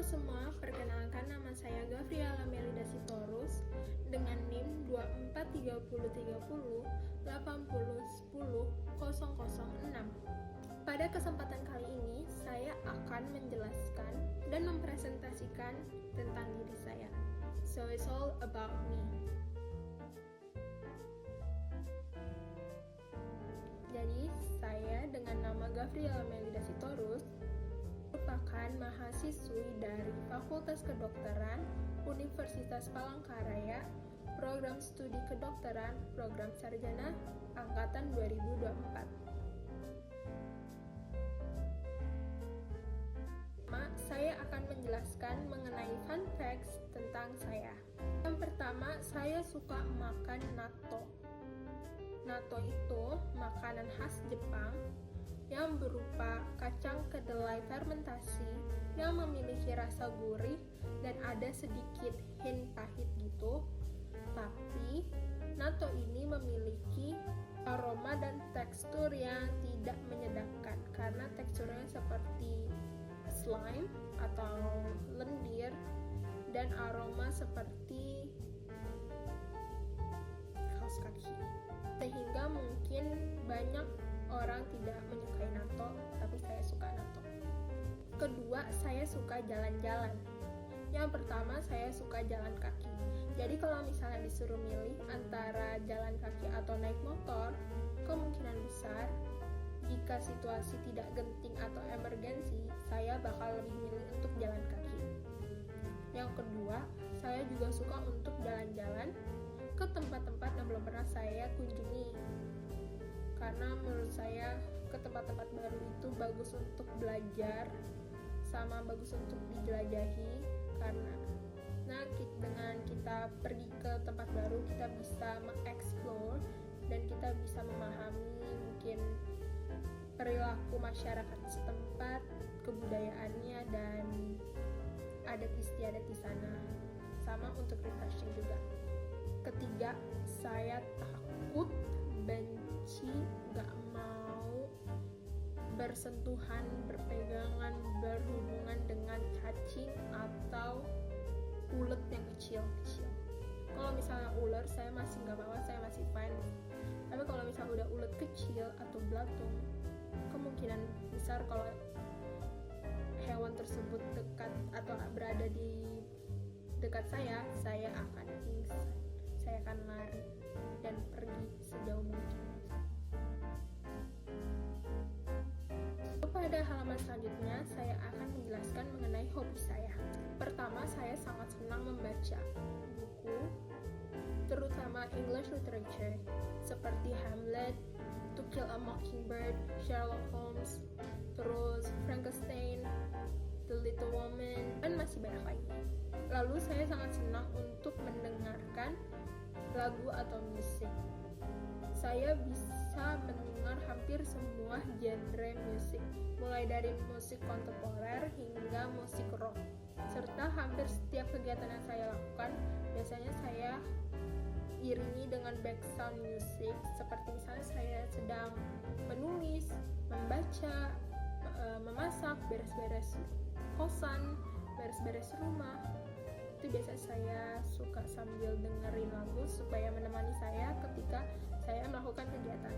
semua, perkenalkan nama saya Gavriela Melida Sitorus dengan NIM 243030801006. Pada kesempatan kali ini, saya akan menjelaskan dan mempresentasikan tentang diri saya. So it's all about me. Jadi, saya dengan nama Gavriela Melida Sitorus merupakan mahasiswi dari Fakultas Kedokteran Universitas Palangkaraya, Program Studi Kedokteran, Program Sarjana, Angkatan 2024. Saya akan menjelaskan mengenai fun facts tentang saya. Yang pertama, saya suka makan natto. Natto itu makanan khas Jepang yang berupa kacang kedelai fermentasi yang memiliki rasa gurih dan ada sedikit hint pahit gitu. Tapi natto ini memiliki aroma dan tekstur yang tidak menyedarkan karena teksturnya seperti slime atau lendir dan aroma seperti kaos kaki. Sehingga mungkin banyak orang tidak menyukai natto, tapi saya suka natto. Kedua, saya suka jalan-jalan. Yang pertama, saya suka jalan kaki. Jadi kalau misalnya disuruh milih antara jalan kaki atau naik motor, kemungkinan besar jika situasi tidak genting atau emergensi, saya bakal lebih milih untuk jalan kaki. Yang kedua, saya juga suka untuk jalan-jalan ke tempat-tempat yang belum pernah saya kunjungi. Karena menurut saya ke tempat-tempat baru itu bagus untuk belajar sama bagus untuk dijelajahi, karena dengan kita pergi ke tempat baru kita bisa mengeksplor dan kita bisa memahami mungkin perilaku masyarakat setempat, kebudayaannya, dan adat istiadat di sana. Sama untuk refreshing juga. Ketiga, saya takut, benci, gak mau bersentuhan, berpegangan, berhubungan dengan cacing atau ulet yang kecil-kecil. Kalau misalnya ular, saya masih gak apa-apa, saya masih fine. Tapi kalau misalnya udah ulet kecil atau belatung, kemungkinan besar kalau hewan tersebut dekat atau berada di dekat saya akan pingsan. Saya akan lari dan pergi sejauh mungkin. Pada halaman selanjutnya, saya akan menjelaskan mengenai hobi saya. Pertama, saya sangat senang membaca buku, terutama English literature, seperti Hamlet, To Kill a Mockingbird, Sherlock Holmes, terus Frankenstein, The Little Woman, dan masih banyak lagi. Lalu saya sangat senang untuk mendengarkan lagu atau musik. Saya bisa mendengar hampir semua genre musik, mulai dari musik kontemporer hingga musik rock. Serta hampir setiap kegiatan yang saya lakukan, biasanya saya iringi dengan background music, seperti misalnya saya sedang menulis, membaca, memasak, beres-beres kosan, beres-beres rumah. Itu biasa saya suka sambil dengerin lagu supaya menemani saya ketika saya melakukan kegiatan,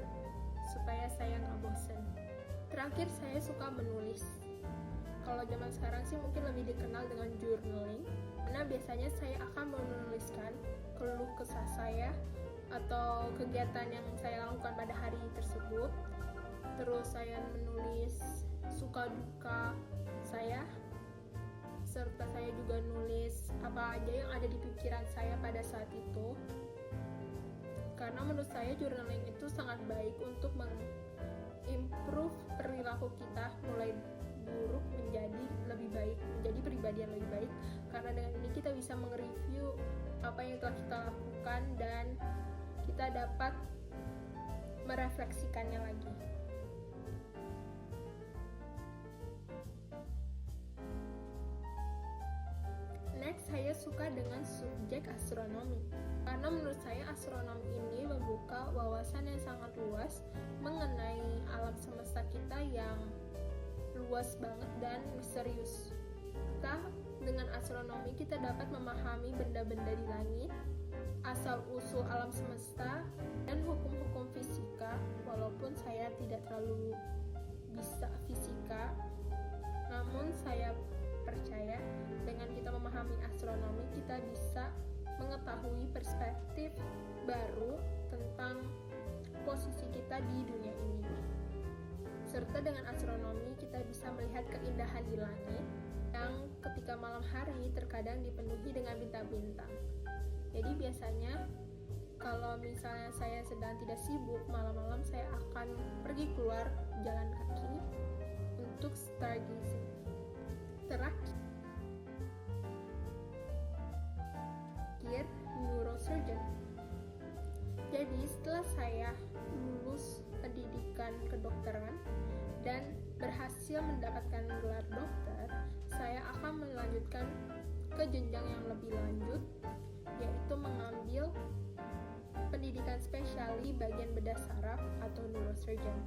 supaya saya nggak bosen. Terakhir, saya suka menulis. Kalau zaman sekarang sih mungkin lebih dikenal dengan journaling, karena biasanya saya akan menuliskan keluh kesah saya atau kegiatan yang saya lakukan pada hari tersebut. Terus saya menulis suka duka saya, serta saya juga nulis apa aja yang ada di pikiran saya pada saat itu. Karena menurut saya journaling itu sangat baik untuk mengimprove perilaku kita mulai buruk menjadi lebih baik, menjadi pribadi yang lebih baik. Karena dengan ini kita bisa mereview apa yang telah kita lakukan dan kita dapat merefleksikannya lagi. Next, saya suka dengan subjek astronomi. Karena menurut saya astronomi ini membuka wawasan yang sangat luas mengenai alam semesta kita yang luas banget dan misterius. Kita kita dapat memahami benda-benda di langit, asal-usul alam semesta, dan hukum-hukum fisika. Walaupun saya tidak terlalu bisa fisika, namun saya percaya dengan kita memahami astronomi, kita bisa mengetahui perspektif baru tentang posisi kita di dunia ini. Serta dengan astronomi, kita bisa melihat keindahan di langit yang ketika malam hari terkadang dipenuhi dengan bintang-bintang. Jadi biasanya kalau misalnya saya sedang tidak sibuk, malam-malam saya akan pergi keluar jalan kaki untuk stargazing. Terakhir, neurosurgeon. Jadi setelah saya lulus pendidikan kedokteran dan berhasil mendapatkan gelar dokter, saya akan melanjutkan ke jenjang yang lebih lanjut, yaitu mengambil pendidikan spesialis bagian bedah saraf atau neurosurgeon.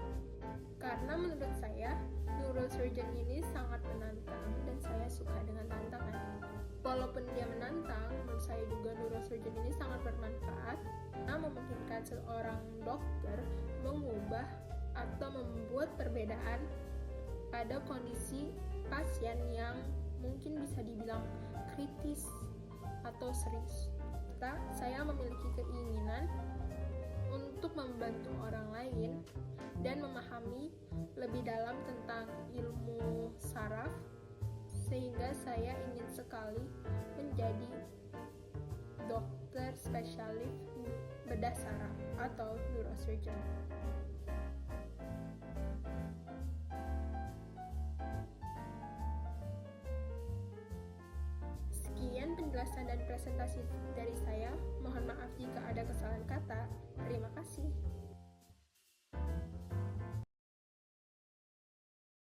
Karena menurut saya, neurosurgeon ini sangat menantang dan saya suka dengan tantangan. Walaupun dia menantang, menurut saya juga neurosurgeon ini sangat bermanfaat karena memungkinkan seorang dokter mengubah atau membuat perbedaan pada kondisi pasien yang mungkin bisa dibilang kritis atau serius. Saya memiliki keinginan untuk membantu orang lain dan memahami lebih dalam tentang ilmu saraf, sehingga saya ingin sekali menjadi dokter spesialis bedah saraf atau neurosurgeon. Sekian penjelasan dan presentasi dari saya. Mohon maaf jika ada kesalahan kata. Terima kasih.